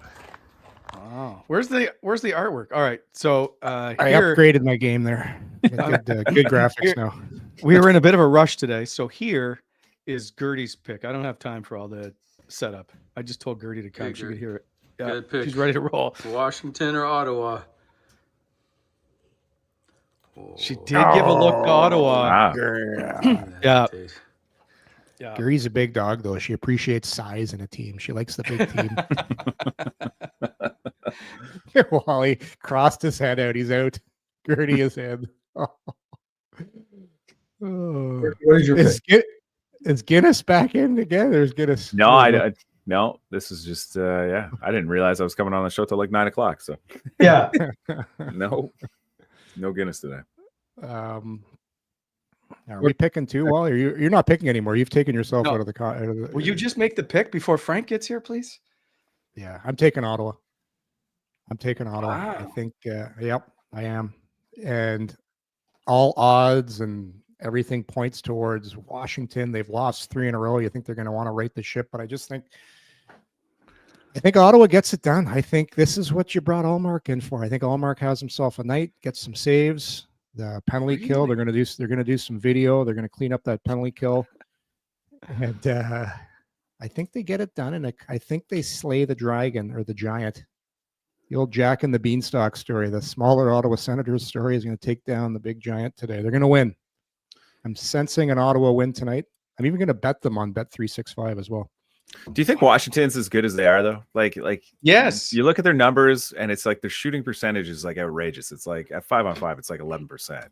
Oh, where's the artwork? All right, so I upgraded my game there. Good graphics now. We were in a bit of a rush today, so here is Gertie's pick. I don't have time for all the setup. I just told Gertie to come. She could hear it. Yeah, good pick. She's ready to roll. Washington or Ottawa? She did give a look to Ottawa. Yeah. Yeah. Gertie's a big dog, though. She appreciates size in a team. She likes the big team. Wally crossed his head out. He's out. Gertie is in. Oh. What is your pick? Is Guinness back in again? There's Guinness. No, no. This is just I didn't realize I was coming on the show till like 9:00. So yeah, no Guinness today. Are we picking too? Wally, you're not picking anymore. You've taken yourself out of the. Will you just make the pick before Frank gets here, please? Yeah, I'm taking Ottawa. Wow. I think. Yep, I am. And all odds and everything points towards Washington. They've lost 3 in a row. You think they're going to want to right the ship, but I think Ottawa gets it done. I think this is what you brought Allmark in for. I think Allmark has himself a night, gets some saves. The penalty kill. They're going to do some video. They're going to clean up that penalty kill, and I think they get it done. And I think they slay the dragon or the giant. The old Jack and the Beanstalk story. The smaller Ottawa Senators story is going to take down the big giant today. They're going to win. I'm sensing an Ottawa win tonight. I'm even going to bet them on Bet365 as well. Do you think Washington's as good as they are, though? Like yes. You look at their numbers, and it's like their shooting percentage is like outrageous. It's like at 5-on-5, it's like 11%.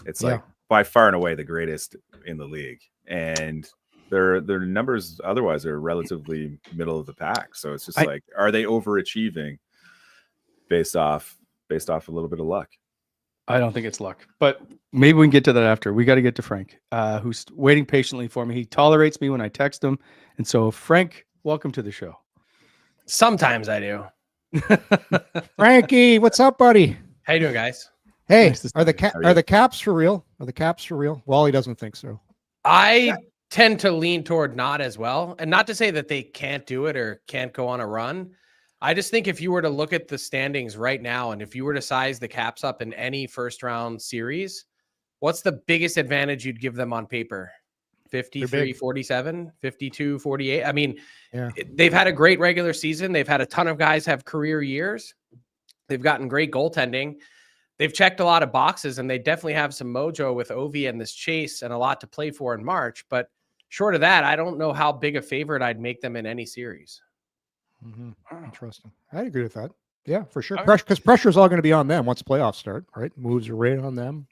It's like by far and away the greatest in the league, and their numbers otherwise are relatively middle of the pack. So it's just like, are they overachieving based off a little bit of luck? I don't think it's luck, but maybe we can get to that after. We got to get to Frank, who's waiting patiently for me. He tolerates me when I text him. And so, Frank, welcome to the show. Sometimes I do. Frankie, what's up, buddy? How you doing, guys? Hey, are the Caps for real? Are the Caps for real? Wally doesn't think so. I tend to lean toward not as well. And not to say that they can't do it or can't go on a run. I just think if you were to look at the standings right now, and if you were to size the Caps up in any first round series, what's the biggest advantage you'd give them on paper? 53-47, 52-48. I mean, they've had a great regular season. They've had a ton of guys have career years. They've gotten great goaltending. They've checked a lot of boxes, and they definitely have some mojo with Ovi and this chase and a lot to play for in March. But short of that, I don't know how big a favorite I'd make them in any series. Interesting. I agree with that. Yeah, for sure. Pressure, because pressure is all going to be on them once playoffs start, right? Moves are right on them.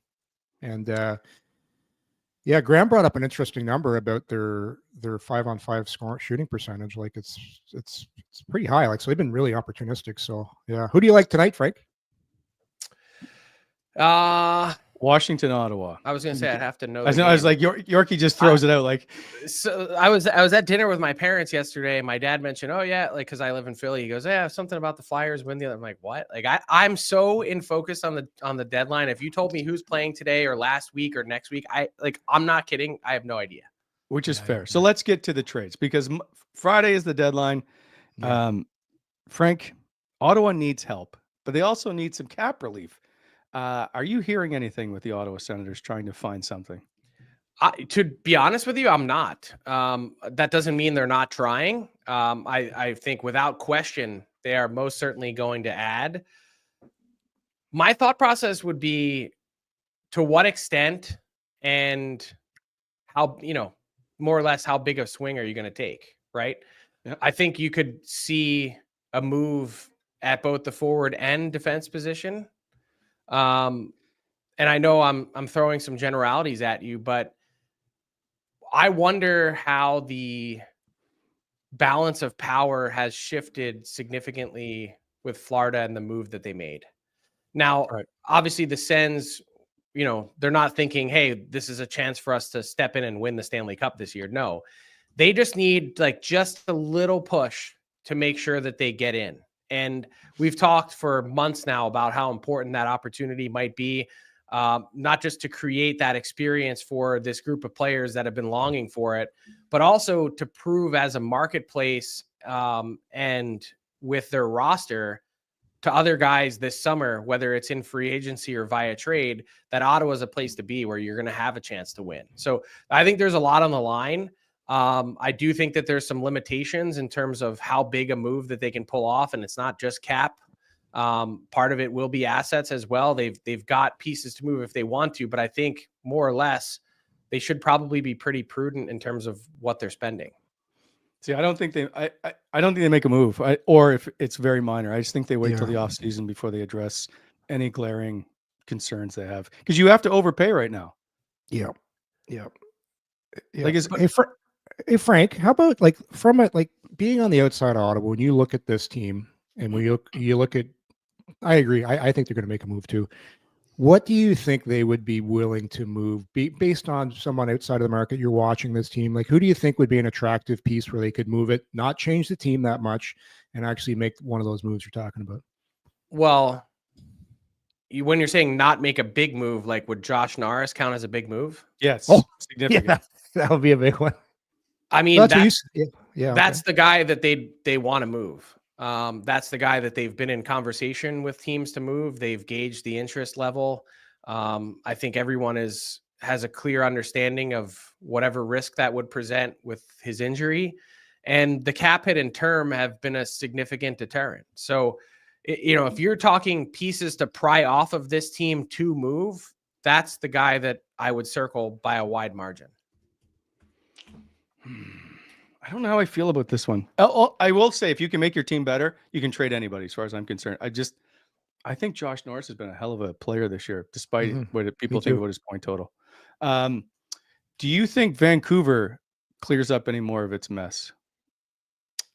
And Graham brought up an interesting number about their 5-on-5 shooting percentage. Like it's pretty high. Like, so they've been really opportunistic. So yeah, who do you like tonight, Frank? Washington, Ottawa. I was going to say I'd have to know. I was like, Yorkie just throws it out. Like, so I was at dinner with my parents yesterday, and my dad mentioned, oh yeah, like, because I live in Philly. He goes, yeah, something about the Flyers win the other. I'm like, what? Like, I'm so in focus on the deadline. If you told me who's playing today or last week or next week, I'm not kidding. I have no idea. Which is fair. So let's get to the trades, because Friday is the deadline. Yeah. Frank, Ottawa needs help, but they also need some cap relief. Are you hearing anything with the Ottawa Senators trying to find something? To be honest with you, I'm not. That doesn't mean they're not trying. I think without question, they are most certainly going to add. My thought process would be to what extent and how, more or less how big of a swing are you going to take, right? Yep. I think you could see a move at both the forward and defense position. And I know I'm throwing some generalities at you, but I wonder how the balance of power has shifted significantly with Florida and the move that they made. Now, Obviously the Sens, they're not thinking, hey, this is a chance for us to step in and win the Stanley Cup this year. No, they just need just a little push to make sure that they get in. And we've talked for months now about how important that opportunity might be, not just to create that experience for this group of players that have been longing for it, but also to prove as a marketplace and with their roster to other guys this summer, whether it's in free agency or via trade, that Ottawa is a place to be where you're going to have a chance to win. So I think there's a lot on the line. I do think that there's some limitations in terms of how big a move that they can pull off. And it's not just cap. Part of it will be assets as well. They've got pieces to move if they want to, but I think more or less they should probably be pretty prudent in terms of what they're spending. See, I don't think they make a move, or if it's very minor. I just think they wait till the off season before they address any glaring concerns they have, because you have to overpay right now. Yeah. Hey Frank, how about from being on the outside of Ottawa, when you look at this team and when you look at, I agree. I think they're going to make a move too. What do you think they would be willing to move based on someone outside of the market? You're watching this team. Who do you think would be an attractive piece where they could move it, not change the team that much, and actually make one of those moves you're talking about? Well, when you're saying not make a big move, would Josh Norris count as a big move? Yes. Significant. Yeah, that would be a big one. I mean, that's the guy that they want to move. That's the guy that they've been in conversation with teams to move. They've gauged the interest level. I think everyone has a clear understanding of whatever risk that would present with his injury, and the cap hit and term have been a significant deterrent. So, if you're talking pieces to pry off of this team to move, that's the guy that I would circle by a wide margin. I don't know how I feel about this one. I will say, if you can make your team better, you can trade anybody, as far as I'm concerned. I think Josh Norris has been a hell of a player this year, despite what people think about his point total. Do you think Vancouver clears up any more of its mess?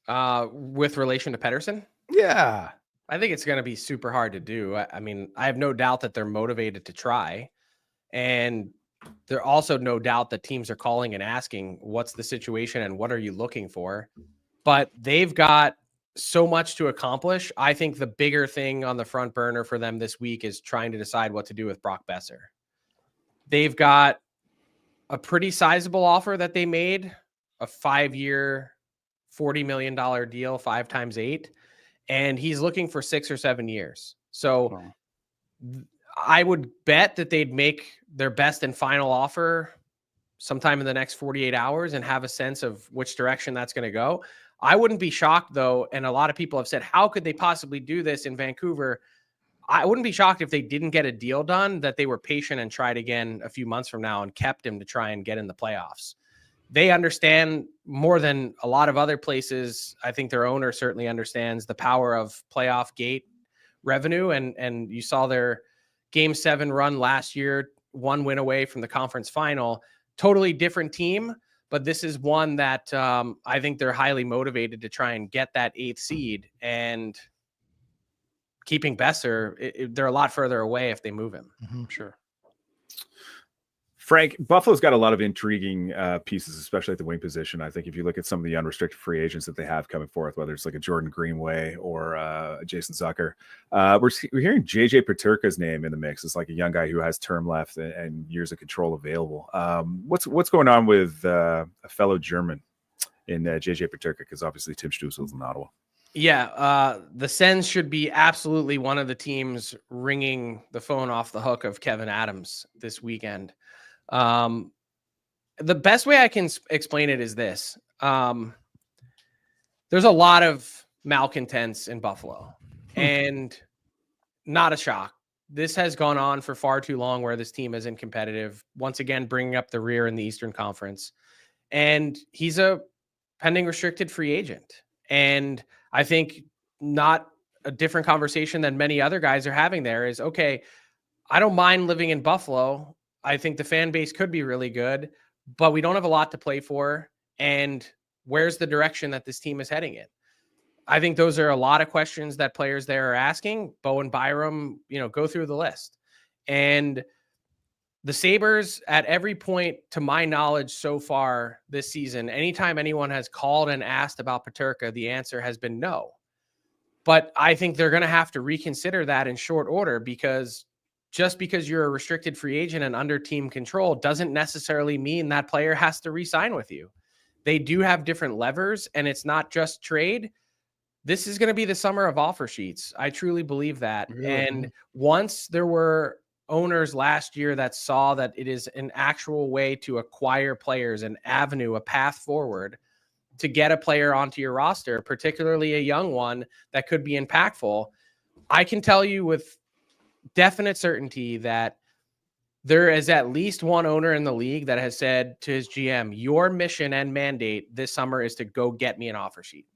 With relation to Pettersson? Yeah. I think it's going to be super hard to do. I mean, I have no doubt that they're motivated to try. And there also no doubt that teams are calling and asking, what's the situation and what are you looking for? But they've got so much to accomplish. I think the bigger thing on the front burner for them this week is trying to decide what to do with Brock Besser. They've got a pretty sizable offer that they made, a 5-year, $40 million deal, 5 times 8. And he's looking for 6 or 7 years. So I would bet that they'd make their best and final offer sometime in the next 48 hours and have a sense of which direction that's going to go. I wouldn't be shocked, though, and a lot of people have said, how could they possibly do this in Vancouver? I wouldn't be shocked if they didn't get a deal done, that they were patient and tried again a few months from now and kept him to try and get in the playoffs. They understand more than a lot of other places. I think their owner certainly understands the power of playoff gate revenue. And you saw their Game 7 run last year, 1 win away from the conference final. Totally different team, but this is one that I think they're highly motivated to try and get that 8th seed. And keeping Besser, they're a lot further away if they move him. Sure. Frank, Buffalo's got a lot of intriguing pieces, especially at the wing position. I think if you look at some of the unrestricted free agents that they have coming forth, whether it's like a Jordan Greenway or a Jason Zucker, we're hearing JJ Peterka's name in the mix. It's like a young guy who has term left and years of control available. What's going on with a fellow German in JJ Peterka? Because obviously Tim Stützle's in Ottawa. Yeah, the Sens should be absolutely one of the teams ringing the phone off the hook of Kevin Adams this weekend. The best way I can explain it is this. There's a lot of malcontents in Buffalo, and not a shock. This has gone on for far too long where this team isn't competitive. Once again, bringing up the rear in the Eastern Conference. And he's a pending restricted free agent. And I think not a different conversation than many other guys are having there is, okay, I don't mind living in Buffalo. I think the fan base could be really good, but we don't have a lot to play for. And where's the direction that this team is heading in? I think those are a lot of questions that players there are asking. Bo and Byram, go through the list. And the Sabres, at every point, to my knowledge so far this season, anytime anyone has called and asked about Peterka, the answer has been no. But I think they're going to have to reconsider that in short order, because just because you're a restricted free agent and under team control doesn't necessarily mean that player has to re-sign with you. They do have different levers, and it's not just trade. This is going to be the summer of offer sheets. I truly believe that. Mm-hmm. And once there were owners last year that saw that it is an actual way to acquire players, an avenue, a path forward to get a player onto your roster, particularly a young one that could be impactful, I can tell you with definite certainty that there is at least one owner in the league that has said to his GM, your mission and mandate this summer is to go get me an offer sheet.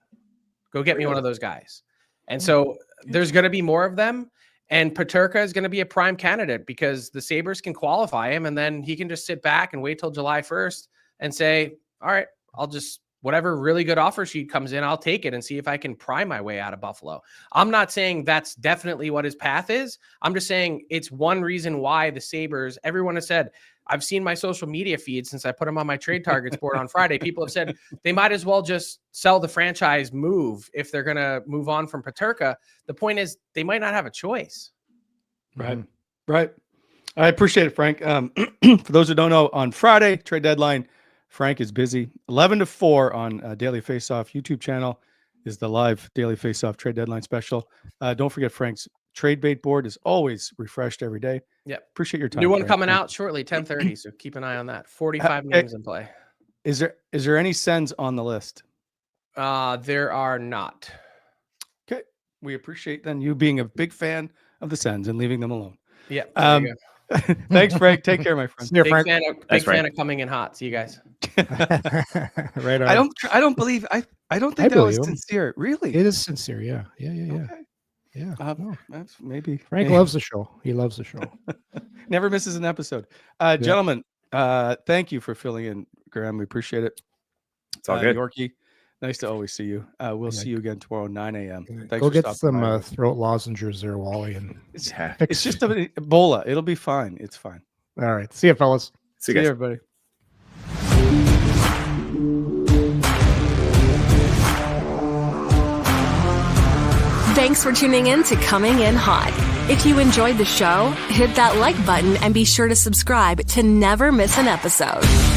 Go get me one of those guys. And so there's going to be more of them. And Peterka is going to be a prime candidate because the Sabres can qualify him, and then he can just sit back and wait till July 1st and say, all right, I'll just, whatever really good offer sheet comes in, I'll take it and see if I can pry my way out of Buffalo. I'm not saying that's definitely what his path is. I'm just saying it's one reason why the Sabres, everyone has said, I've seen my social media feed since I put them on my trade targets board on Friday. People have said they might as well just sell the franchise, move if they're going to move on from Peterka. The point is they might not have a choice. Right. Right. I appreciate it, Frank. For those who don't know, on Friday, trade deadline, Frank is busy. 11 to 4 on Daily Faceoff YouTube channel is the live Daily Faceoff trade deadline special. Don't forget Frank's trade bait board is always refreshed every day. Yep. Appreciate your time. New one Frank. coming out shortly, 10:30. So keep an eye on that. 45 names in play. Is there any Sens on the list? There are not. Okay. We appreciate then you being a big fan of the Sens and leaving them alone. Yeah. Thanks, Frank. Take care, my friend. Big fan of coming in hot. See you guys. Right on. I don't believe I don't think that was sincere. Really? It is sincere. Yeah. Okay. Yeah. That's maybe Frank loves the show. He loves the show. Never misses an episode. Gentlemen, thank you for filling in, Graham. We appreciate it. It's all good. Yorkie, nice to always see you. We'll see you again tomorrow, 9 a.m. Thanks Go for get some throat lozenges there, Wally. And it's just Ebola. It'll be fine. It's fine. All right. See you, fellas. See you guys. Everybody. Thanks for tuning in to Coming In Hot. If you enjoyed the show, hit that like button and be sure to subscribe to never miss an episode.